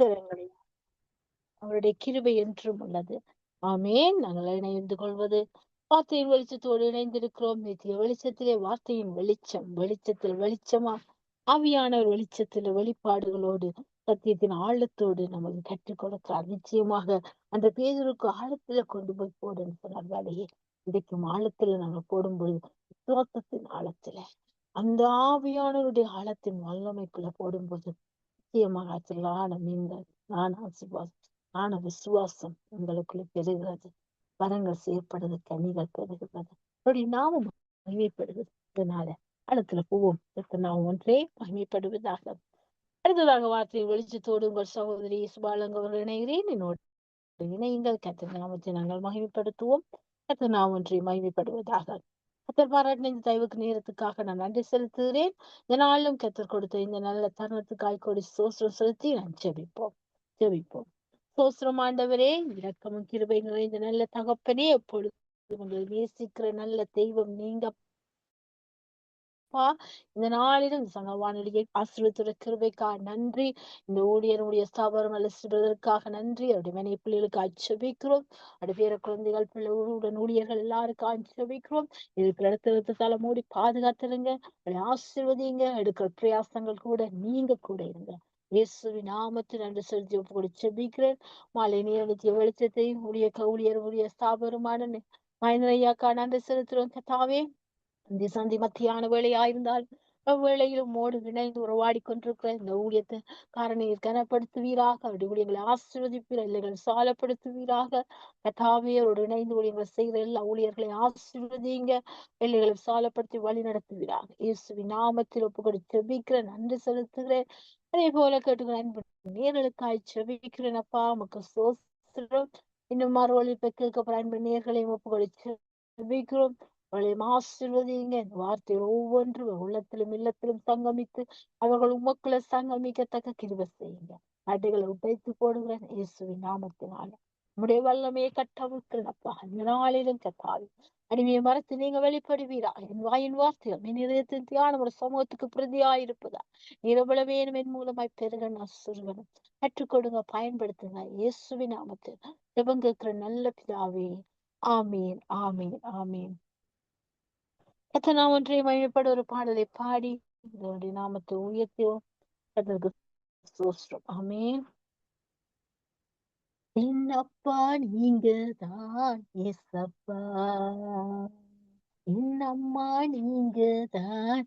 நிரந்தரங்களை அவருடைய கிருபை என்றும் உள்ளது. ஆமேன். நாங்கள் இணைந்து கொள்வது வார்த்தையின் வெளிச்சத்தோடு இணைந்திருக்கிறோம். நித்திய வெளிச்சத்திலே வார்த்தையின் வெளிச்சம், வெளிச்சத்தில் வெளிச்சமா ஆவியானவர் வெளிச்சத்தில் வெளிப்பாடுகளோடு சத்தியத்தின் ஆழத்தோடு நமக்கு கற்றுக் கொடுக்கிறார். நிச்சயமாக அந்த பேதருக்கு ஆழத்துல கொண்டு போய் போடுன்னு சொன்னார். வேலையே இன்றைக்கும் ஆழத்துல நாங்கள் போடும்பொழுது விசுவாசத்தின் ஆழத்துல அந்த ஆவியானவருடைய ஆழத்தின் வல்லமைக்குள்ள போடும்போது நிச்சயமாக அச்சலான நீங்கள் விசுவாசம் உங்களுக்குள்ள பெறுகிறது. வரங்கள் செய்யப்படுது, கனிகள் பெறுகிறது. அப்படி நாமும் மகிமைப்படுகிறது. இதனால அடுத்துல போவோம். நாம் ஒன்றே மகிமைப்படுவதாக. அடுத்ததாக வார்த்தையை வெளிச்சத்தோடு உங்கள் சகோதரி சுபாலங்க அவர்கள் இணைகிறேன். என்னோட இணையுங்கள். கர்த்தர் நாமத்தை நாங்கள் மகிமைப்படுத்துவோம். கர்த்தர் நாம் ஒன்றை மகிமைப்படுவதாக. கர்த்தர் பாராட்டின இந்த தயவுக்கு நேரத்துக்காக நான் நன்றி செலுத்துகிறேன். இதனாலும் கர்த்தர் கொடுத்த இந்த நல்ல தருணத்துக்காய் கொடி சோஸ்திரம் செலுத்தி நான் ஜெபிப்போம். சோஸ்திரம் ஆண்டவரே, இரக்கமும் கிருபை நிறைந்த நல்ல தகப்பனே, எப்பொழுது உங்களை நேசிக்கிற நல்ல தெய்வம் நீங்க இந்த நாளிலும் சங்கவானுடைய ஆசீர்வாதத்தோட கிருபைக்கா நன்றி. இந்த ஊழியருடைய ஸ்தாபனம் அலசுவதற்காக நன்றி. அவருடைய மனை பிள்ளைகளுக்கு அச்சபிக்கிறோம். அவருடைய பேர குழந்தைகள் பிள்ளைகளுடன் ஊழியர்கள் எல்லாருக்கும் அச்சபிக்கிறோம். இருக்கிற இடத்துல தலை மூடி பாதுகாத்துருங்க. ஆசீர்வதிங்க. எடுக்கிற பிரயாசங்கள் கூட நீங்க கூட இருங்க. இயேசுவின் நாமத்தில் நன்றி செலுத்தி ஒப்பு ஜெபிக்கிறேன். மாலை நேரத்திய வெளிச்சத்தையும் ஊழிய ஸ்தாபனமான மகேந்திரையாக்கா நன்றி செலுத்துறோம். கர்த்தாவே, இந்த சந்தி மத்தியான வேலையாயிருந்தால் அவ்வேளையிலும் மோடு இணைந்து உறவாடி கொண்டிருக்கிற இந்த ஊழியத்தை காரணியை கனப்படுத்துவீராக. அவருடைய ஊழியர்களை ஆசீர்வதிப்பீர், இல்லைகள் சாலப்படுத்துவீராக. கதாவியரோடு இணைந்து ஊழியர்களை செய்கிற எல்லா ஊழியர்களை ஆசீர்வதிங்க, எல்லைகளை சாலப்படுத்தி வழி நடத்துவீராக. இயேசுவின் நாமத்தில் ஒப்புக்கொடு ஜெபிக்கிற நன்றி செலுத்துகிறேன். அதே போல கேட்டுக்கிறேன் நேர்களுக்காய் ஜெபிக்கிறேன். அப்பா உமக்கு ஸ்தோத்திரம். இன்னும் மறுவழிப்பை கேட்கப்பட நேர்களையும் ஒப்புக்கொடு ஜெபிக்கிறோம். அவளையும் ஆசீர்வதிங்க. இந்த வார்த்தைகள் ஒவ்வொன்றும் உள்ளத்திலும் இல்லத்திலும் சங்கமித்து அவர்கள் உமக்குள்ள சங்கமிக்கத்தக்க கிருபை செய்யுங்க. அடைகளை உடைத்து போடுகிறேன் இயேசுவின் நாமத்தினால. உம்முடைய வல்லமையை கட்டவிழ்க்கிறப்பா. இந்த நாளிலும் கத்தாவி அடிமையை மறத்து நீங்க வெளிப்படுவீரா. என் வாயின் வார்த்தைகள் என் இதயத்தின் தியானம் ஒரு சமூகத்துக்கு பிரதியாயிருப்பதா. நீரவள வேணும் என் மூலமாய் பெருகணும் சுருகணும். கற்றுக் கொடுங்க, பயன்படுத்துங்க. இயேசுவின் நாமத்தில் ஜெபம் கேட்கிற நல்ல பிதாவே. ஆமீன், ஆமீன், ஆமீன். கர்த்தர் நாம் ஒன்றை மகிமைப்பட ஒரு பாடலை பாடி இதனுடைய நாமத்தை உயர்த்துவோம். கர்த்தருக்கு ஸ்தோத்திரம். ஆமென். என்னப்பா நீங்க தான் ஏசப்பா, என்னம்மா நீங்க தான்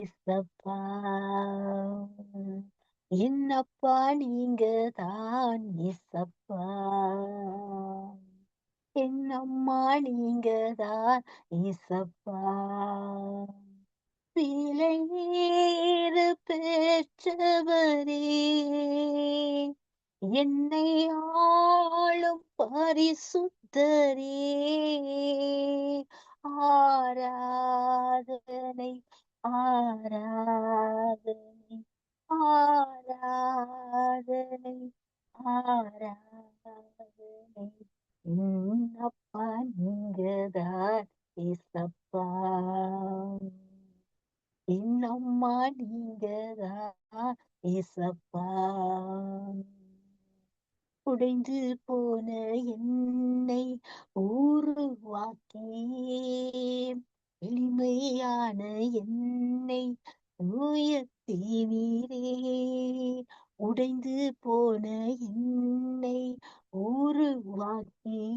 ஏசப்பா, என்னப்பா நீங்க தான் ஏசப்பா, என்னம்மா நீங்க தான் ஏசப்பா, விலையேற பெற்றவரே, என்னை ஆளும் பரிசுத்தரே, ஆராதனை ஆராதனை ஆராதனை ஆராதனை அப்பா நீங்கதான் ஏசப்பா, என்னம்மா நீங்கதான் ஏசப்பா, உடைந்து போன என்னை உருவாக்கியே, எளிமையான என்னை உயர்த்தினீரே, உடைந்து போன என்னை உருவாக்கியே,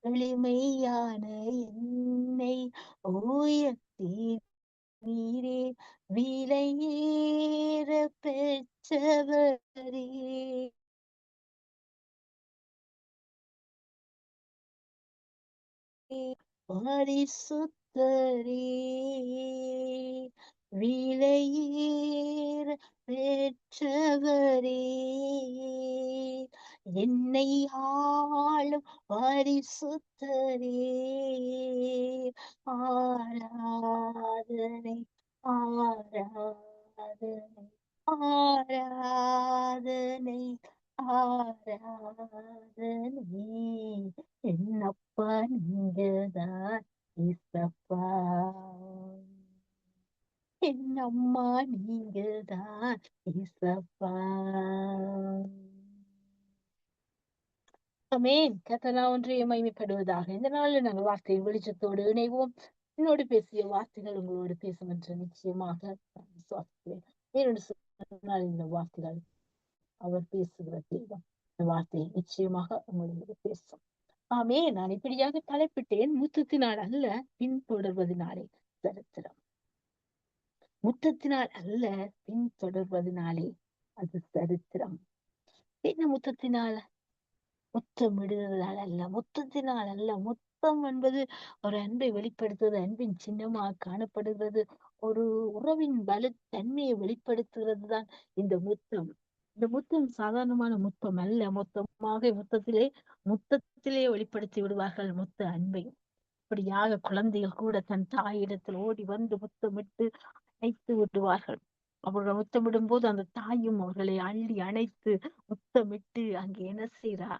எளிமையான என்னை உயர்த்தினீரே, விலையேற பெற்றவரே, பரிசுத்தரே, விலையேற பெற்றவரே, என்னை ஆளும் பரிசுத்தரே, ஆராதனை ஆராதனை ஆராதனை ஆராதனை, என்னப்பா நீங்கதான் ஏசப்பா, என்னம்மா நீங்கதான் ஏசப்பா, ஆமென். கர்த்தர் ஒன்றே மகிமைப்படுவதாக. இந்த நாளில் நாங்கள் வார்த்தையின் வெளிச்சத்தோடு இணைவோம். என்னோடு பேசிய வார்த்தைகள் உங்களோடு பேசும் என்று நிச்சயமாக நான் விசுவாசிக்கிறேன். ஏனென்று சொன்னால் இந்த வார்த்தைகள் அவர் பேசுகிற தெய்வம். இந்த வார்த்தை நிச்சயமாக உங்களோடு பேசும். ஆமே, நான் இப்படியாக தலைப்பிட்டேன், முத்தத்தினால் அல்ல பின்தொடர்வதனாலே சரித்திரம். முத்தத்தினால் அல்ல பின்தொடர்வதனாலே அது சரித்திரம். என்ன முத்தத்தினால்? முத்தமிடுவதால் அல்ல, முத்தத்தினால் அல்ல. முத்தம் என்பது ஒரு அன்பை வெளிப்படுத்துவது, அன்பின் சின்னமாக காணப்படுகிறது. ஒரு உறவின் வலுத்தன்மையை வெளிப்படுத்துகிறது தான் இந்த முத்தம். இந்த முத்தம் சாதாரணமான முத்தம் அல்ல. முத்தத்திலே வெளிப்படுத்தி விடுவார்கள் முத்த அன்பை. அப்படியாக குழந்தைகள் கூட தன் தாயிடத்தில் ஓடி வந்து முத்தமிட்டு அணைத்து விடுவார்கள். அவர்கள் முத்தமிடும் போது அந்த தாயும் அவர்களை அள்ளி அணைத்து முத்தமிட்டு அங்கே என்ன செய்றா,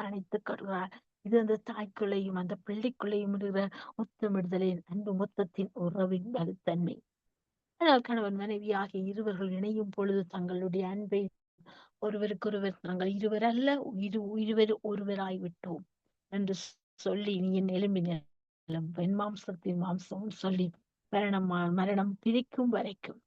அணைத்துக் கொள்கிறார். இது அந்த தாய்க்குள்ளையும் அந்த பிள்ளைக்குள்ளையும் இருக்கிற முத்தமிடுதலின் அன்பு, முத்தத்தின் உறவின் வலுத்தன்மை. ஆனால் கணவன் மனைவி ஆகிய இருவர்கள் இணையும் பொழுது தங்களுடைய அன்பை ஒருவருக்கொருவர், நாங்கள் இருவர் அல்ல, இருவர் ஒருவராய்விட்டோம் என்று சொல்லி, நீ என் எலும்பின் எலும்பு, என் மாம்சத்தின் மாம்சம் சொல்லி மரணம் பிரிக்கும் வரைக்கும்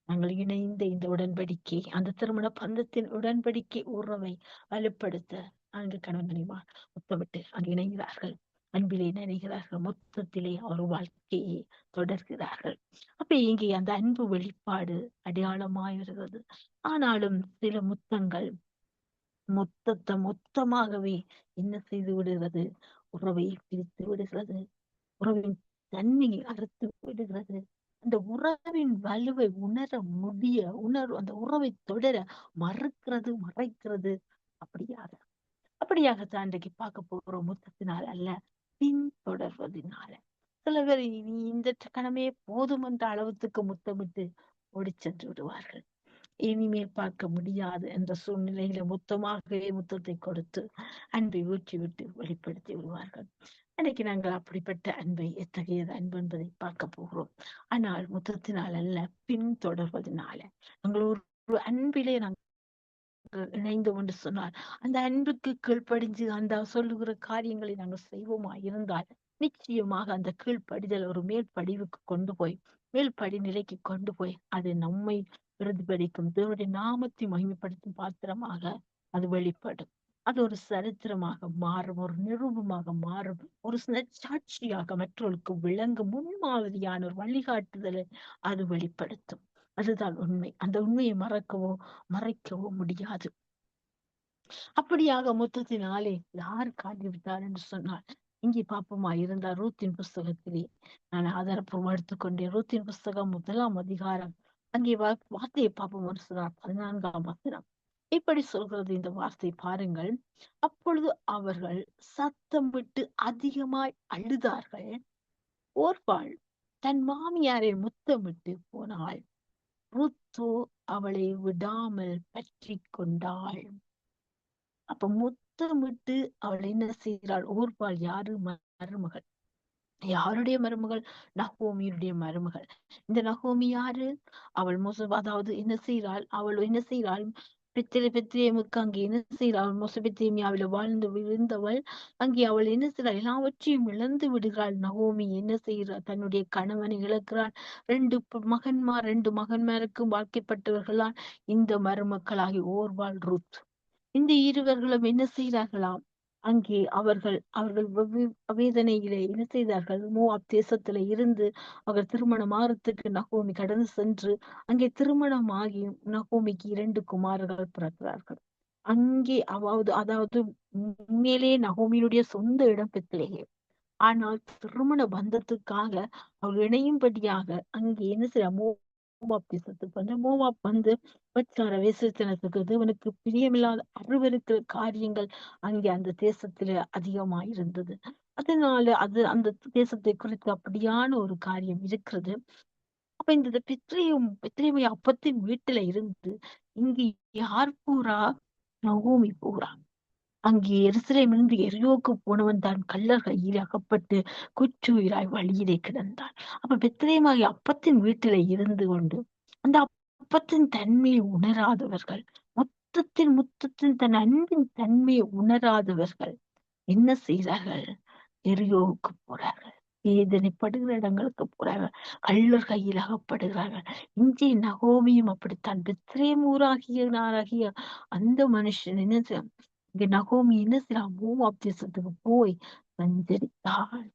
நாங்கள் இணைந்த இந்த உடன்படிக்கை, அந்த திருமண பந்தத்தின் உடன்படிக்கை உறவை வலுப்படுத்த அங்கு கணவன் மனைவார் முத்தமிட்டு அங்கு இணைகிறார்கள், அன்பிலே நினைகிறார்கள், மொத்தத்திலே அவர் வாழ்க்கையை தொடர்கிறார்கள். அப்ப இங்கே அந்த அன்பு வெளிப்பாடு அடையாளமாயிருக்கிறது. ஆனாலும் சில முத்தங்கள் மொத்தமாகவே என்ன செய்து விடுகிறது, உறவை பிரித்து விடுகிறது, உறவின் தன்மையை அறுத்து விடுகிறது. அந்த உறவின் வலுவை அந்த உறவை தொடர மறைக்கிறது. அப்படியாகத்தான் இன்றைக்கு பார்க்க போகிறோம். முத்தத்தினால் அல்ல, பின்தொடர்வதனால. சில பேர் நீ இந்த கணமே போதும் என்ற அளவுக்கு முத்தமிட்டு ஓடி சென்று விடுவார்கள். இனிமேல் பார்க்க முடியாது என்ற சூழ்நிலையில முத்தத்தை கொடுத்து அன்பை ஊற்றிவிட்டு வெளிப்படுத்தி விடுவார்கள். அன்னைக்கு நாங்கள் அப்படிப்பட்ட அன்பை, எத்தகையது அன்பு என்பதை பார்க்க போகிறோம். ஆனால் முத்தத்தினால் அல்ல, பின்தொடர்வதனால. நாங்கள் ஒரு அன்பிலே நாங்கள் இணைந்தோம் என்று சொன்னால், அந்த அன்புக்கு கீழ்ப்படிஞ்சு அந்த சொல்லுகிற காரியங்களை நாங்கள் செய்வோமா இருந்தால், நிச்சயமாக அந்த கீழ்ப்படிதல் ஒரு மேல் படிநிலைக்கு கொண்டு போய் அது நம்மை பிரதிபலிக்கும், தேவனுடைய நாமத்தை மகிமைப்படுத்தும் பாத்திரமாக அது வெளிப்படும். அது ஒரு சரித்திரமாக மாறும், ஒரு நிரூபமாக மாறும், ஒரு சாட்சியாக மற்றவர்களுக்கு விளங்கும் முன்மாதிரியான ஒரு வழிகாட்டுதலை அது வெளிப்படுத்தும். அதுதான் உண்மை. அந்த உண்மையை மறைக்கவோ முடியாது. அப்படியாக முத்தத்தினாலே யார் காட்டிவிட்டார் என்று சொன்னால், இங்கே பாப்பமா இருந்தார் ரூத்தின் புஸ்தகத்திலே. நான் ஆதாரப்பூர்வம் எடுத்துக்கொண்டேன். ரூத்தின் புஸ்தகம் 1ஆம் அதிகாரம், அங்கே வார்த்தையை பார்ப்போம் என்று சொன்னார். 14ஆம் வசனம் இப்படி சொல்கிறது இந்த வார்த்தை, பாருங்கள். அப்பொழுது அவர்கள் சத்தமிட்டு அதிகமாய் அழுதார்கள். ஓர்பாள் தன் மாமியாரை முத்தமிட்டு போனாள். ருத்து அவளை விடாமல் பற்றி கொண்டாள். அப்ப முத்தமிட்டு அவள் என்ன செய்கிறாள்? ஓர்பாள் யாரு? மருமகள். யாருடைய மருமகள்? நகோமியுடைய மருமகள். இந்த நகோமி யாரு? அவள் அதாவது அவள் என்ன செய்கிறாள்? பெத்லேமுக்கு அங்கே என்ன செய்கிறாள்? மெசொப்பொத்தேமியாவில வாழ்ந்து விழுந்தவள். அங்கே அவள் என்ன செய்கிறாள்? எல்லாவற்றையும் இழந்து விடுகிறாள். நகோமி என்ன செய்கிறாள்? தன்னுடைய கணவனை இழக்கிறாள். 2 மகன்மாருக்கும் வாழ்க்கைப்பட்டவர்களால் இந்த மருமக்களாகி ஓர்பாள், ருத். இந்த இருவர்களும் என்ன செய்தார்களாம்? அங்கே அவர்கள் வேதனையிலே என்ன செய்தார்கள்? மோவாப் தேசத்துல இருந்து அவர்கள் திருமணம் ஆகிறதுக்கு நகோமி கடந்து சென்று அங்கே திருமணமாகி நகோமிக்கு 2 குமாரர்கள் பிறக்கிறார்கள். அங்கே அதாவது உண்மையிலே நகோமியினுடைய சொந்த இடம் பெத்லெகேம். ஆனால் திருமண பந்தத்துக்காக அவர்கள் இணையும்படியாக அங்கே என்ன செய்ய மோவாப் தேசத்துக்கு வந்து, மோவாப் வந்து விபச்சார வேசித்தனத்துக்கு, தேவனுக்கு பிரியமில்லாத அருவருக்கிற காரியங்கள் அங்கே அந்த தேசத்துல அதிகமாயிருந்தது. அதனால அந்த தேசத்தை குறித்து அப்படியான ஒரு காரியம் இருக்கிறது. அப்ப இந்த பெத்லேமை அப்பத்தின் வீட்டுல இருந்து இங்கு யார் போறா? நகோமி போறா. அங்கே எருசலேமிலிருந்து எரியோக்கு போனவன் தான் கள்ளர் கையில் அகப்பட்டு குற்றுயிராய் வழியிலே கிடந்தான். அப்ப பெத்லேயமாகிய அப்பத்தின் வீட்டில இருந்து கொண்டு அந்த அப்பத்தின் தன்மையை உணராதவர்கள், முத்தத்தின் தன் அன்பின் தன்மையை உணராதவர்கள் என்ன செய்கிறார்கள்? எரியோவுக்கு போறார்கள், வேதனைப்படுகிற இடங்களுக்கு போறார்கள், கள்ளர் கையில் அகப்படுகிறார்கள். இங்கே நகோமியும் அப்படித்தான். பெத்லேம் ஊராகிய அந்த மனுஷன் என்ன இங்க நகோமி என்ன செய்யலாம்? மோவாப் தேசத்துக்கு போய் சஞ்சரித்தாள்.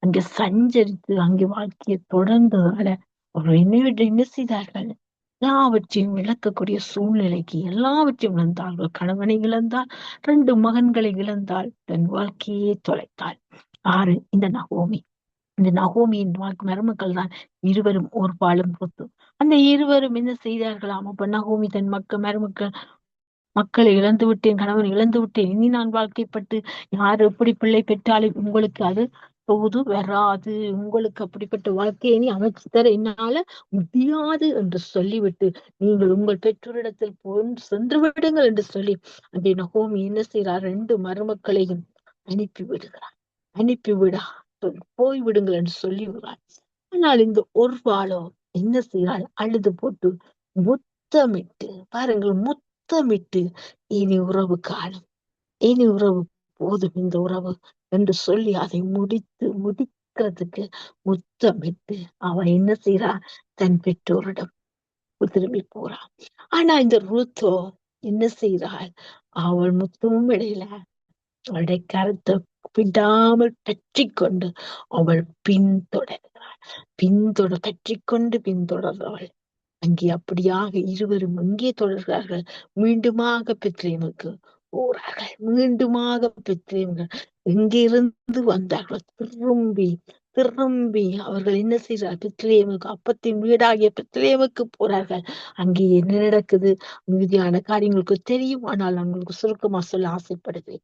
அங்க சஞ்சரித்து அங்கே வாழ்க்கையை தொடர்ந்ததால அவர்கள் என்ன செய்தார்கள்? எல்லாவற்றையும் இழக்கக்கூடிய சூழ்நிலைக்கு எல்லாவற்றையும் இழந்தார்கள். கணவனை இழந்தாள், 2 மகன்களை இழந்தாள், தன் வாழ்க்கையே தொலைத்தாள். ஆறு இந்த நகோமி. இந்த நகோமியின் மருமக்கள் தான் இருவரும் ஒரு பாலும் பொத்து. அந்த இருவரும் என்ன செய்தார்களாம்? அப்ப நகோமி தன் மக்களை இழந்து விட்டேன், கணவன் இழந்து விட்டேன், இனி நான் வாழ்க்கைப்பட்டு யார் எப்படி பிள்ளை பெற்றாலும் உங்களுக்கு அது போது வராது, உங்களுக்கு அப்படிப்பட்ட வாழ்க்கையை நீ அமைச்சு தர என்னால முடியாது என்று சொல்லிவிட்டு நீங்கள் உங்கள் பெற்றோரிடத்தில் சென்று விடுங்கள் என்று சொல்லி அந்த நகோமி என்ன செய்கிறார்? 2 மருமக்களையும் அனுப்பி விடுகிறார். அனுப்பிவிடா போய் விடுங்கள் என்று சொல்லி விடுறார். ஆனால் இந்த ஒரு வாளோ என்ன செய்கிறாள்? அழுது போட்டு முத்தமிட்டு, பாருங்கள், முத்தமிட்டு இனி உறவு காணும், இனி உறவு போதும் இந்த உறவு என்று சொல்லி அதை முடிக்கிறதுக்கு முத்தமிட்டு அவ என்ன செய்றா? தன் பெற்றோரிடம் திரும்பி போறான். ஆனா இந்த ரூத்தோ என்ன செய்கிறாள்? அவள் முத்தமும் இடையில அவளுடைய கருத்தை விடாமல் பற்றி கொண்டு அவள் பின்தொடர்ந்தவள். அங்கே அப்படியாக இருவரும் அங்கே தொடர்கிறார்கள். மீண்டுமாக பெத்லேமுக்கு போறார்கள். மீண்டுமாக பெத்லேமுக்கு எங்கிருந்து வந்தார்கள்? திரும்பி அவர்கள் என்ன செய்கிறார்? பெத்லேமுக்கு, அப்பத்தின் வீடாகிய பெத்லேமுக்கு போறார்கள். அங்கே என்ன நடக்குது? மீதியான காரியங்களுக்கு தெரியும். ஆனால் நான் உங்களுக்கு சுருக்கமா சொல்ல ஆசைப்படுகிறேன்.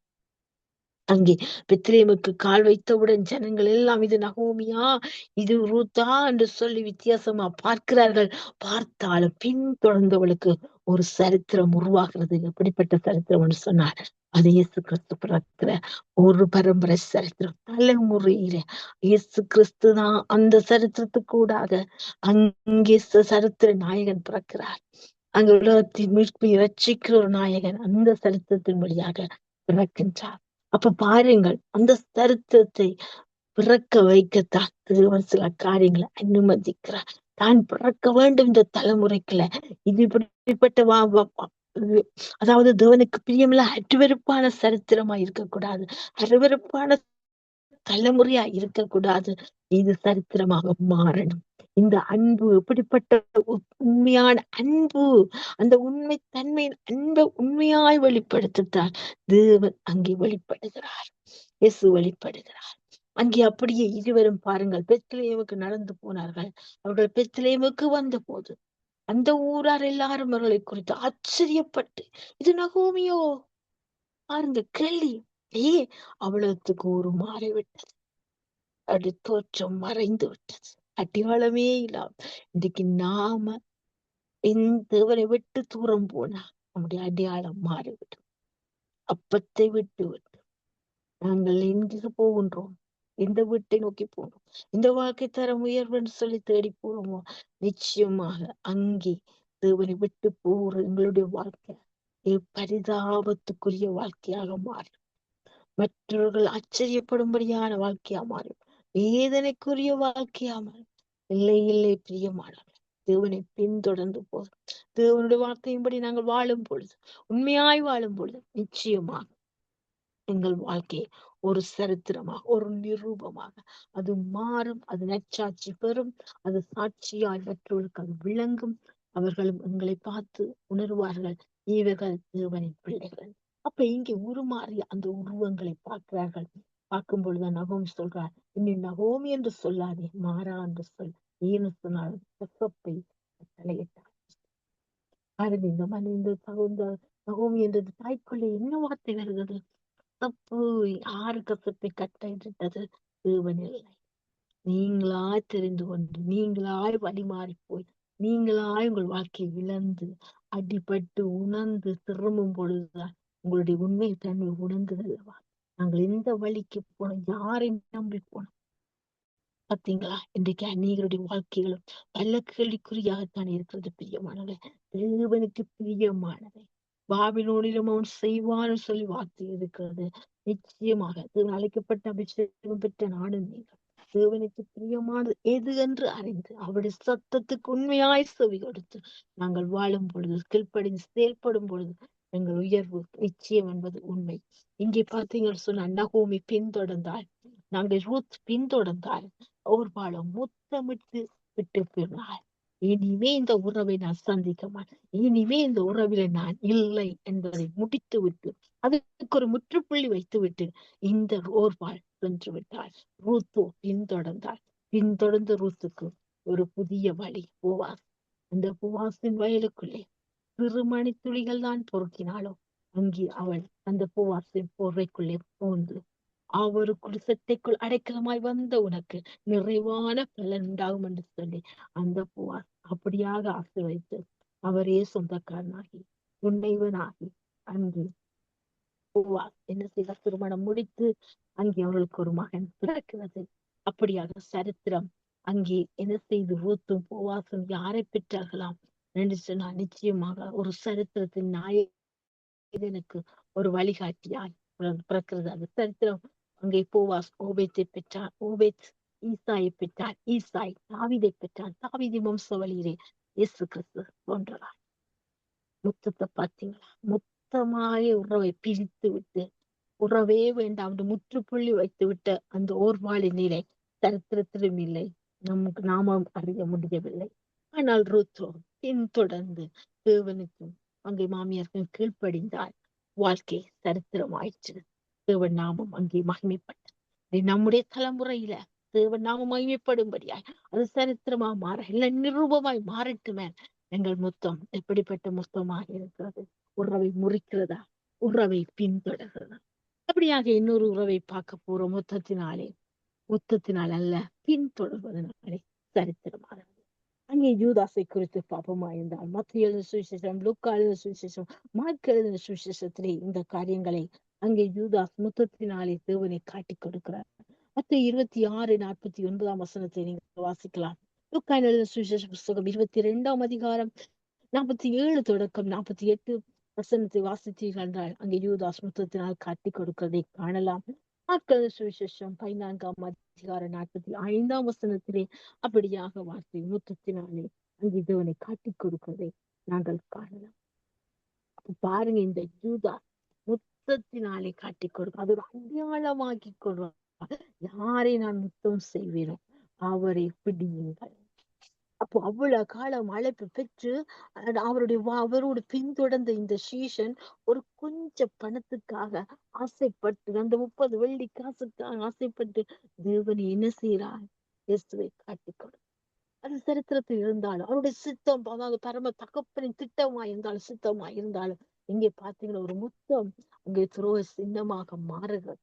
அங்கே பெத்லேமுக்கு கால் வைத்தவுடன் ஜனங்கள் எல்லாம் இது நகோமியா, இது ரூத்தா என்று சொல்லி வித்தியாசமா பார்க்கிறார்கள். பார்த்தாலும் பின்தொடர்ந்தவளுக்கு ஒரு சரித்திரம் உருவாகிறது. எப்படிப்பட்ட சரித்திரம் என்று சொன்னார், அது இயேசு கிறிஸ்து பிறக்கிற ஒரு பரம்பரை சரித்திரம். தலைமுறையில இயேசு கிறிஸ்து தான் அந்த சரித்திரத்துக்கு கூடாக அங்கே சரித்திர நாயகன் பிறக்கிறார். அங்க உலகத்தின் மீட்பை இரட்சிக்கிற ஒரு நாயகன் அந்த சரித்திரத்தின் வழியாக பிறக்கின்றார். அப்ப பாருங்கள், அந்த சரித்திரத்தை பிறக்க வைக்கத்தான் தேவன் சில காரியங்களை அனுமதிக்கிறார். தான் பிறக்க வேண்டும் இந்த தலைமுறைக்குள்ள. இது இப்படிப்பட்ட அதாவது தேவனுக்கு பிரியமில்ல அருவருப்பான சரித்திரமா இருக்கக்கூடாது, அருவருப்பான தலைமுறையா இருக்கக்கூடாது. இது சரித்திரமாக மாறணும். இந்த அன்பு எப்படிப்பட்ட உண்மையான அன்பு, அந்த உண்மை தன்மையின் அன்பை உண்மையாய் வெளிப்படுத்துத்தார் தேவன் அங்கே வெளிப்படுகிறார், இயேசு வெளிப்படுகிறார். அங்கே அப்படியே இருவரும் பாருங்கள், பெத்லேமுக்கு நடந்து போனார்கள். அவர்கள் பெத்லேமுக்கு வந்த போது அந்த ஊரார் எல்லாரும் அவர்களை குறித்து ஆச்சரியப்பட்டு, இது நகோமியோ, பாருங்க கேள்வி, அவ்வளவுக்கு ஒரு மாறிவிட்டது, அப்படி தோற்றம் மறைந்து விட்டது, அடையாளமே இல்லாம. இன்னைக்கு நாம இந்த தேவனை விட்டு தூரம் போனா நம்முடைய அடையாளம் மாறிவிடும். அப்பத்தை விட்டு நாங்கள் எங்கு போகின்றோம்? எந்த வீட்டை நோக்கி போனோம்? இந்த வாழ்க்கை தரம் உயர்வுன்னு சொல்லி தேடி போறோமோ, நிச்சயமாக அங்கே தேவனை விட்டு போற எங்களுடைய வாழ்க்கை பரிதாபத்துக்குரிய வாழ்க்கையாக மாறும். மற்றவர்கள் ஆச்சரியப்படும்படியான வாழ்க்கையா மாறும், வேதனைக்குரிய வாழ்க்கையா மாறும். இல்லை பிரியமானவர்கள், தேவனை பின்தொடர்ந்து போதும். தேவனுடைய வார்த்தையின்படி நாங்கள் வாழும் பொழுது, உண்மையாய் வாழும் பொழுது, நிச்சயமாக எங்கள் வாழ்க்கையை ஒரு சரித்திரமாக, ஒரு நிரூபமாக அது மாறும். அது நற்சாட்சி பெறும். அது சாட்சியாய் மற்றவர்களுக்கு அது விளங்கும். அவர்களும் எங்களை பார்த்து உணர்வார்கள், இவர்கள் தேவனின் பிள்ளைகள். அப்ப இங்கே உருமாறிய அந்த உருவங்களை பார்க்கிறார்கள். பார்க்கும் பொழுதுதான் நகோமி சொல்றார், இனி நகோமி என்று சொல்லாதே, மாறா என்று சொல். ஏன்னு சொன்னால் கசப்பை தலையிட்டார். பாருங்க, இந்த மனித தகுந்த நகோமி என்றது தாய்க்குள்ளே என்ன வார்த்தை வருகிறது? தப்பு யாரு கசப்பை கட்டது? தேவனில்லை. நீங்களாய் தெரிந்து கொண்டு, நீங்களாய் வழிமாறி போய், நீங்களாய் உங்கள் வாழ்க்கையை இழந்து அடிபட்டு உணர்ந்து திரும்பும் பொழுதுதான் உங்களுடைய உண்மை தன்மை உணர்ந்ததல்லவா? நாங்கள் எந்த வழிக்கு போனோம்? யாரை நம்பி போனோம்? பாத்தீங்களா? இன்றைக்கு அநேகருடைய வாழ்க்கைகளும் பல கேள்விக்குறியாகத்தான் இருக்கிறது பிரியமானவரே. தேவனுக்கு பிரியமானதை பாபிலோனிலும் அவன் செய்வான்னு சொல்லி வார்த்தை இருக்கிறது. நிச்சயமாக தேவன் அழைக்கப்பட்ட அபிஷேகம் பெற்ற நாடும் நீங்கள் தேவனுக்கு பிரியமானது எது என்று அறிந்து அவருடைய சத்தத்துக்கு உண்மையாய் செவி கொடுத்து நாங்கள் வாழும் பொழுது கீழ்ப்படிந்து செயல்படும் பொழுது எங்கள் உயர்வு நிச்சயம் என்பது உண்மை. இங்கே பார்த்தீங்கன்னு சொன்ன நகோமி பின்தொடர்ந்தாள், நாங்கள் ரூத் பின்தொடர்ந்தாள், ஓர்பாலம் முத்தமிட்டு விட்டு போனாள். இனிமே இந்த உறவை நான் சந்திக்க மாட்டேன், இனிமே இந்த உறவில நான் இல்லை என்பதை முடித்து விட்டு அதுக்கு ஒரு முற்றுப்புள்ளி வைத்து விட்டு இந்த ஓர்பால் சென்று விட்டாள். ரூத்தோ பின்தொடர்ந்தாள். பின்தொடர்ந்த ரூத்துக்கு ஒரு புதிய வழி போவாஸ். அந்த பூவாசின் வயலுக்குள்ளே சிறுமணி துளிகள் தான் பொறுக்கினாளோ அங்கே அவள் அந்த பூவாசின் போர்வைக்குள்ளே போந்து அவருக்குள் செட்டைக்குள் அடைக்கலமாய் வந்த உனக்கு நிறைவான பலன் உண்டாகும் என்று சொல்லி அந்த பூவாஸ் அப்படியாக ஆசீர்வதித்து அவரே சொந்தக்காரனாகி துணைவனாகி அங்கு பூவாஸ் என்ன செய்த திருமணம் முடித்து அங்கே அவர்களுக்கு ஒரு மகன் பிறக்கிறது. அப்படியாக சரித்திரம் அங்கே என்ன செய்து ரூத்தும் பூவாசும் யாரை பெற்றார்களாம் என்று சொன்னால் நிச்சயமாக ஒரு சரித்திரத்தின் நாயகனுக்கு ஒரு வழிகாட்டியாய் பிறக்கிறது. அந்த சரித்திரம் அங்கே பூவாஸ் ஓபேத்தை பெற்றார், ஓபேத் ஈசாயை பெற்றார், ஈசாய் தாவீதை பெற்றார், தாவீது வம்சவழியிலே இயேசு கிறிஸ்து தோன்றுகிறார். முத்தத்தை பார்த்தீங்களா? மொத்தமாய உறவை பிரித்து விட்டு உறவே வேண்டாம் என்று முற்றுப்புள்ளி வைத்து விட்ட அந்த ஓர்வாளின் நிலை சரித்திரத்திலும் இல்லை, நமக்கு நாமும் அறிய முடியவில்லை. ஆனால் ரூத்தோ பின்தொடர்ந்து தேவனுக்கும் அங்கே மாமியாருக்கும் கீழ்ப்படிந்தால் வாழ்க்கை சரித்திரம் ஆயிற்று. தேவன் நாமம் அங்கே மகிமைப்பட்டது. நம்முடைய தலைமுறையில தேவன் நாமம் மகிமைப்படும்படியாய் அது சரித்திரமா மாற இல்ல நிரூபமாய் மாறட்டுமே. எங்கள் முத்தம் எப்படிப்பட்ட முத்தமாக இருக்கிறது? உறவை முறிக்கிறதா, உறவை பின்தொடர்கிறதா? அப்படியாக இன்னொரு உறவை பார்க்க போறோம். முத்தத்தினால் அல்ல, பின்தொடர்வதனாலே சரித்திரமானது. அங்கே யூதாசை குறித்து பாப்பமா இருந்தால் மத்திய எழுதின சுவிசேஷம், லூக்கா எழுதின சுவிசேஷம், மார்க் எழுதின சுவிசேஷத்திலே இந்த காரியங்களை அங்கே யூதாஸ் முத்தத்தினாலே தேவனை காட்டிக் கொடுக்கிறார். மத்திய 26:49 நீங்க வாசிக்கலாம். லூக்கா எழுதின சுவிசேஷ புஸ்தகம் 22ஆம் அதிகாரம் 47 தொடக்கம் 48 வாசித்தீர்கள் என்றால் அங்கே யூதாஸ் முத்தத்தினால் காட்டிக் கொடுக்கிறதை காணலாம். ஆட்கள் சுவிசேஷம் 14ஆம் அதிகாரம் 45 அப்படியாக வார்த்தை முத்தத்தினாலே அங்கே தேவனை காட்டிக் கொடுக்கிறதை நாங்கள் காணலாம். பாருங்க, இந்த யூதாஸ் முத்தத்தினாலே காட்டிக் கொடுக்க அது ஒரு அடையாளமாக்கி கொள்வார். யாரை நான் முத்தம் செய்வேனோ அவரை பிடியுங்கள். அப்போ அவ்வளவு காலம் அழைப்பு பெற்று அவரோட பின்தொடர்ந்த இந்த சீஷன் ஒரு கொஞ்சம் பணத்துக்காக ஆசைப்பட்டு அந்த 30 வெள்ளி காசுக்காக ஆசைப்பட்டு தேவனை என்ன செய்யறார்? இயேசுவை காட்டிக்கொடு. அது சரித்திரத்தில் இருந்தாலும் அவருடைய சித்தம், அதாவது பரம தகப்பனின் திட்டமா இருந்தாலும் சித்தமா இருந்தாலும் இங்கே பாத்தீங்கன்னா ஒரு முத்தம் அங்கே துரோக சின்னமாக மாறுகிறது.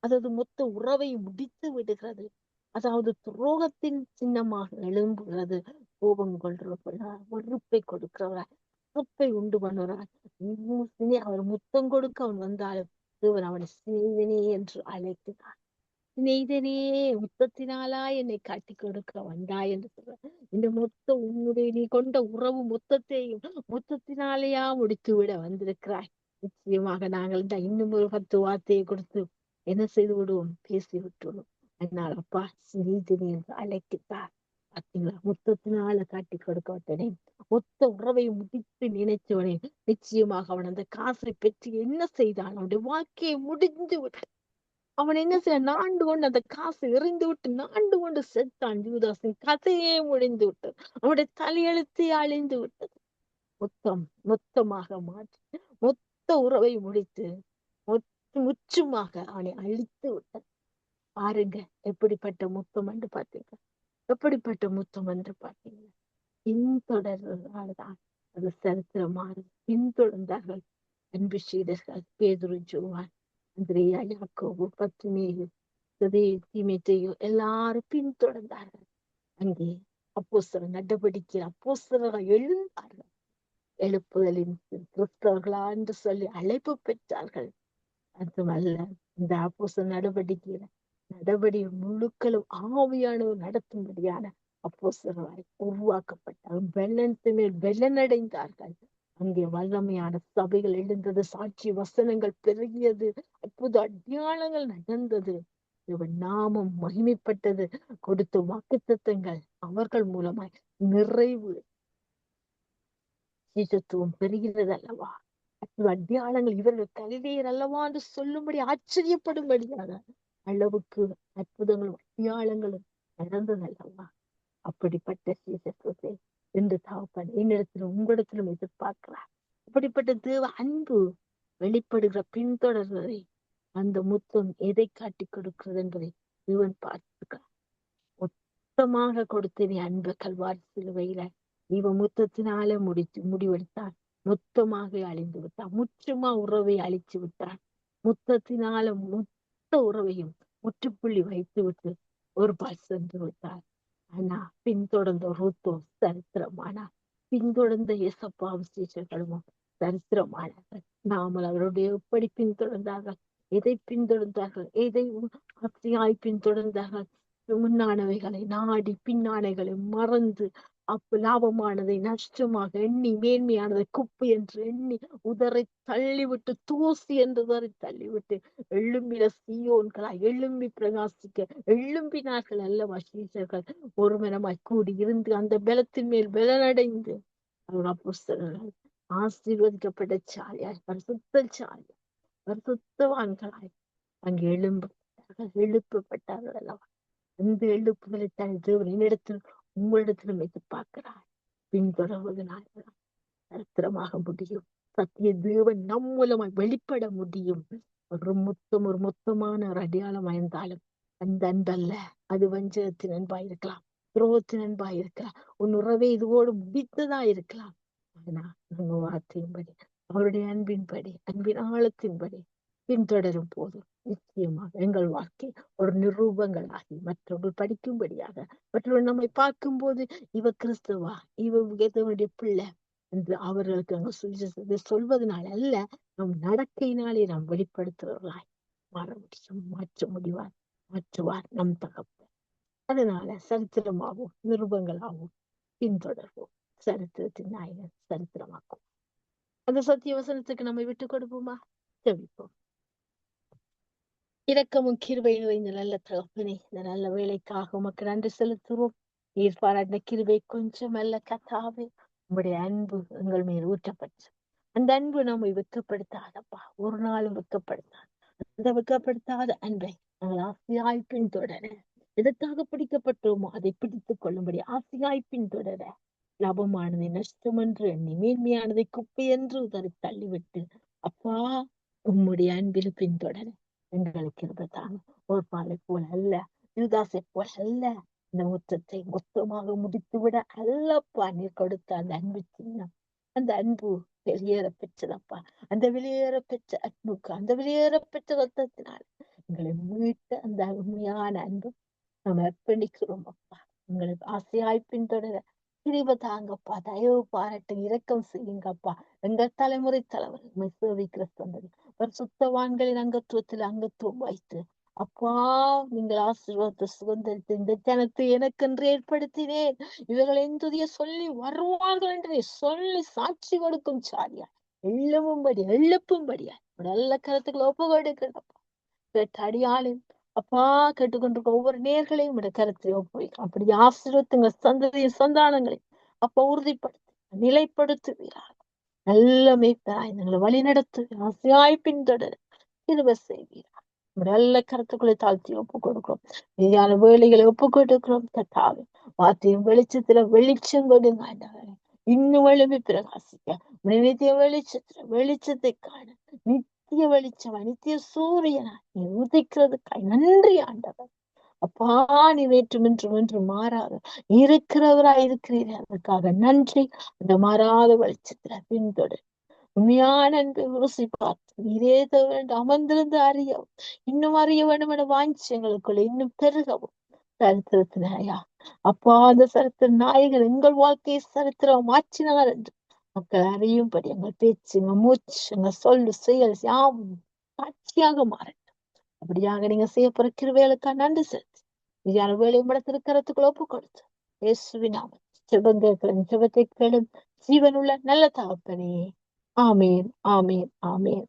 அதாவது மொத்த உறவை முடித்து விடுகிறது. அதாவது துரோகத்தின் சின்னமாக எழும்புகிறது. கோபம் கொள்றவரார், வெறுப்பை கொடுக்கிறவரார், வெறுப்பை உண்டு பண்ணுறார். அவர் முத்தம் கொடுக்க அவன் வந்தாலும் தேவன் அவனை சிநேகிதனே என்று அழைக்கிறார். சிநேகிதனே, முத்தத்தினாலா என்னை காட்டி கொடுக்க வந்தாய் என்று சொல்ற இந்த மொத்த உன்னுடைய நீ கொண்ட உறவு மொத்தத்தையும் மொத்தத்தினாலேயா முடித்து விட வந்திருக்கிறாய். நிச்சயமாக நாங்கள் இன்னும் ஒரு 10 வார்த்தையை கொடுத்து என்ன செய்து விடுவோம்? பேசி விட்டுவிடுவோம். அதனால அப்பா சிநேகிதனே என்று அழைக்கிறார். பாத்தீங்களா? மொத்தத்தினால காட்டி கொடுக்கவிட்டனே, மொத்த உறவை முடித்து நினைச்சவனே, நிச்சயமாக அவன் அந்த காசை பெற்று என்ன செய்தான்? அவனுடைய வாழ்க்கையை முடிந்து விட்டு அவன் என்ன செய்ய நாண்டு கொண்டு அந்த காசை எறிந்து விட்டு நாண்டு கொண்டு செத்தான். யூதாசின் கதையே முடிந்து விட்டது. அவனுடைய தலையெழுத்தே அழிந்து விட்டது. மொத்தமாக மாற்றி மொத்த உறவை முடித்து முற்றுமாக அவனை அழித்து விட்டது. பாருங்க எப்படிப்பட்ட முத்தம் என்று பார்த்தீங்க, எப்படிப்பட்ட முத்தம் என்று பார்த்தீங்க. பின்தொடர்றதுனால்தான் அது சரித்திரமானது. பின்தொடர்ந்தார்கள் அன்பு சீடர்கள் பேதுரு, யோவான், அந்திரேயா, யாக்கோபு, பத்மேயு, தீமோத்தேயு எல்லாரும் பின்தொடர்ந்தார்கள். அங்கே அப்போஸ்தலர் நடவடிக்கை அப்போஸ்தலர்கள் எழுந்தார்கள். எழுப்புதலின் கிறிஸ்தவர்களா என்று சொல்லி அழைப்பு பெற்றார்கள். அதுமல்ல, இந்த அப்போஸ்தலர் நடவடிக்கையில நடவடிக்கை முழுக்களும் ஆவியானவர் நடத்தும்படியான அப்போஸ்தலராய் உருவாக்கப்பட்டார். பெலனுக்கு மேல் பெலனடைந்தார்கள். அங்கே வல்லமையான சபைகள் எழுந்தது, சாட்சி வசனங்கள் பெருகியது, அற்புத அடையாளங்கள் நடந்தது, இவன் நாமம் மகிமைப்பட்டது, கொடுத்த வாக்குத்தத்தங்கள் அவர்கள் மூலமாய் நிறைவு நிஜத்துவம் பெறுகிறது அல்லவா. அற்புத அடையாளங்கள் இவர்கள் கலிலேயர் அல்லவா என்று சொல்லும்படி ஆச்சரியப்படும்படியாக அளவுக்கு அற்புதங்களும் அடையாளங்களும் நடந்தது அல்லவா. அப்படிப்பட்ட சீசத்துவத்தை இன்று தகப்பன் என்னிடத்திலும் உங்களிடத்திலும் எதிர்பார்க்கிறார். அப்படிப்பட்ட தேவ அன்பு வெளிப்படுகிற பின்தொடர்வதை அந்த முத்தம் எதை காட்டி கொடுக்கிறது என்பதை தேவன் பார்த்துக்கிறார். மொத்தமாக கொடுத்த நீ அன்பு கல்வாரி சிலுவையில இவன் முத்தத்தினால முடிவெடுத்தார். மொத்தமாக அழிந்து விட்டார். முற்றுமா உறவை அழிச்சு விட்டார். முத்தத்தினால மொத்த உறவையும் முற்றுப்புள்ளி வைத்து விட்டு ஒரு பால் சென்று விட்டார். ஆனா பின்தொடர்ந்த ரூத்தோ சரித்திரமானா, பின்தொடர்ந்த இயேசப்பா விசேஷங்களும் சரித்திரமானார்கள். நாமல் அவருடைய எப்படி பின்தொடர்ந்தார்கள், எதை பின்தொடர்ந்தார்கள், எதை ஆசையாய் பின்தொடர்ந்தார்கள். முன்னானவைகளை நாடி பின்னானைகளை மறந்து லாபமானதை நஷ்டமாக எண்ணி மேன்மையானதை குப்பை என்று எண்ணி உதரை தள்ளிவிட்டு தூசி என்று உதறி தள்ளிவிட்டு எழும்பின சீயோன்களாய் எழும்பி பிரகாசிக்க எழும்பினார்கள் அல்லவா சீசர்கள். ஒரு மனமாய் கூடி இருந்து அந்த பலத்தின் மேல் பலனடைந்து அவர் அப்போஸ்தலர்கள் ஆசீர்வதிக்கப்பட்ட சாலியாய் பரிசுத்த சாலியாய் பரிசுத்தவான்களாய் அங்கு எழுப்பப்பட்டார்கள் அல்லவா. அந்த எழுப்புதலை தன் தேவன் என்னிடத்தில் உங்களிடத்திலும் எதிர்பார்க்கிறார். பின்தொடர்வதனால் சரித்திரமாக முடியும். சத்திய தேவன் நம் மூலமாய் வெளிப்பட முடியும். ஒரு மொத்தமான ஒரு அடையாளம் இருந்தாலும் அந்த அன்பல்ல, அது வஞ்சகத்தின் அன்பா இருக்கலாம், துரோகத்தின் அன்பா இருக்கலாம், உன் உறவை இதோடு முடித்ததா இருக்கலாம். ஆனா நம்ம வார்த்தையின்படி அவருடைய அன்பின்படி அன்பின் ஆழத்தின்படி பின்தொடரும் போது நிச்சயமாக எங்கள் வாழ்க்கை ஒரு நிரூபங்களாகி மற்றவர்கள் படிக்கும்படியாக, மற்றவர்கள் நம்மை பார்க்கும் போது இவ கிறிஸ்துவா, இவனுடைய பிள்ளை என்று அவர்களுக்கு அங்க சுவிசேஷத்தை சொல்வதனால அல்ல, நம் நடக்கையினாலே நாம் வெளிப்படுத்துறவர்களாய் மாற முடியும். மாற்றுவார் நம் தகப்பன். அதனால சரித்திரமாகவும் நிருபங்களாகவும் பின்தொடர்வோம். சரித்திரத்தின் நாயகன் சரித்திரமாக்கும். அந்த சத்திய வசனத்துக்கு நம்மை விட்டு கொடுப்போமா? ஜெபிப்போம். இரக்கமும் கிருபை நிறைந்த நல்ல தகப்பனே, இந்த நல்ல வேலைக்காக உமக்கு நன்றி செலுத்துவோம். நீர் பாராட்டின கிருபை கொஞ்சம் அல்ல கத்தாவே, உங்களுடைய அன்பு எங்கள் மேல் ஊற்றப்பட்டு அந்த அன்பு நம்மை வெட்கப்படுத்தாதப்பா, ஒரு நாளும் வெட்கப்படுத்தாது. அந்த வெட்கப்படுத்தாத அன்பை நாங்கள் ஆசையாய் பின்தொடர, எதற்காக பிடிக்கப்பட்டோமோ அதை பிடித்துக் கொள்ளும்படி ஆசையாய் பின்தொடர, லாபமானதை நஷ்டம் என்று எண்ணி மேன்மையானதை குப்பை என்று உதறி தள்ளிவிட்டு அப்பா உம்முடைய அன்பில் பின்தொடர எங்களுக்கு இருப்பதாங்க. ஒரு பாலை போல அல்ல, யூதாசை போல அல்ல, இந்த முற்றத்தை மொத்தமாக முடித்துவிட அல்லப்பா நீர் கொடுத்த அந்த அன்பு சின்னம், அந்த அன்பு வெளியேற பெற்றதப்பா. அந்த வெளியேற பெற்ற அன்புக்கு, அந்த வெளியேற பெற்ற ரத்தத்தினால் எங்களை மீட்ட அந்த உண்மையான அன்பு நம்ம அர்ப்பணிக்கிறோம் அப்பா. உங்களுக்கு ஆசையாய் பின்தொடர கிருபை தாங்கப்பா, தயவு பாராட்டு இரக்கம் செய்யுங்கப்பா. எங்கள் தலைமுறை தலைவர் சேவிக்கிற சந்ததி சுத்தவான்களின் அங்கத்துவத்தில் அங்கத்துவம் வைத்து அப்பா நீங்கள் ஆசீர்வாதத்தை சுதந்திரித்து இந்த ஜனத்தை எனக்கென்று ஏற்படுத்தினேன், இவர்கள் எந்துதிய சொல்லி வருவார்கள் என்று சொல்லி சாட்சி கொடுக்கும் சாரியா எழுப்பும்படியா நல்ல கருத்துக்களை ஒப்பு கொடுக்கிறப்பா. கேட்ட அடியாளின் அப்பா கேட்டுக்கொண்டிருக்க ஒவ்வொரு நேர்களையும் உடைய கருத்தை ஒப்புவைக்கும். அப்படி ஆசீர்வத்துங்க சந்ததியின் சந்தானங்களை அப்ப உறுதிப்படுத்து நிலைப்படுத்துவீராக. நல்ல மேய்ப்பராய் எங்களை வழி நடத்து ஆசையாய் பின்தொடர கிருபை செய்வீரா. நல்ல கருத்துக்களை தாழ்த்தி ஒப்பு கொடுக்கிறோம். மெய்யான வேலைகளை ஒப்பு கொடுக்கிறோம். கட்டாவே வார்த்தையும் வெளிச்சத்துல வெளிச்சம் கொடுங்க ஆண்டவரே. இன்னும் எழுப்பி பிரகாசிக்க நித்திய வெளிச்சத்தை காண நித்திய வெளிச்சமா நித்திய சூரியனா நீ உதிக்கிறதுக்காய் நன்றி ஆண்டவர். அப்பா நீ என்று மாறாத இருக்கிறவராய் இருக்கிறீர்கள், அதற்காக நன்றி. அந்த மாறாத வெளிச்சத்துல பின்தொடர் உண்மையான அன்பை ருசி பார்த்து நீரே வேண்டும் அமர்ந்திருந்து அறியவும் இன்னும் அறிய வேண்டும் என வாஞ்சி எங்களுக்குள்ள இன்னும் பெருகவும் சரித்திரத்தினாயா அப்பா அந்த சரித்திர நாயகர் எங்கள் வாழ்க்கையை சரித்திரம் மாற்றினார் என்று மக்கள் அறியும்படி எங்கள் பேச்சு எங்கள் மூச்சு எங்கள் சொல்லு செயல் யாவும் சாட்சியாக மாறட்டும். அப்படியாக நீங்க செய்ய போற கிருபைகளுக்கா நன்றி செலுத்தி மீதியான வேலை உம்மிடத்திற்கறதுக்குள்ள ஒப்பு கொடுத்து இயேசுவின் நாமம் ஜெபம் கேட்கிறேன். ஜெபத்தை கேளும் ஜீவனுள்ள நல்ல தகப்பனே. ஆமேன், ஆமேன், ஆமேன்.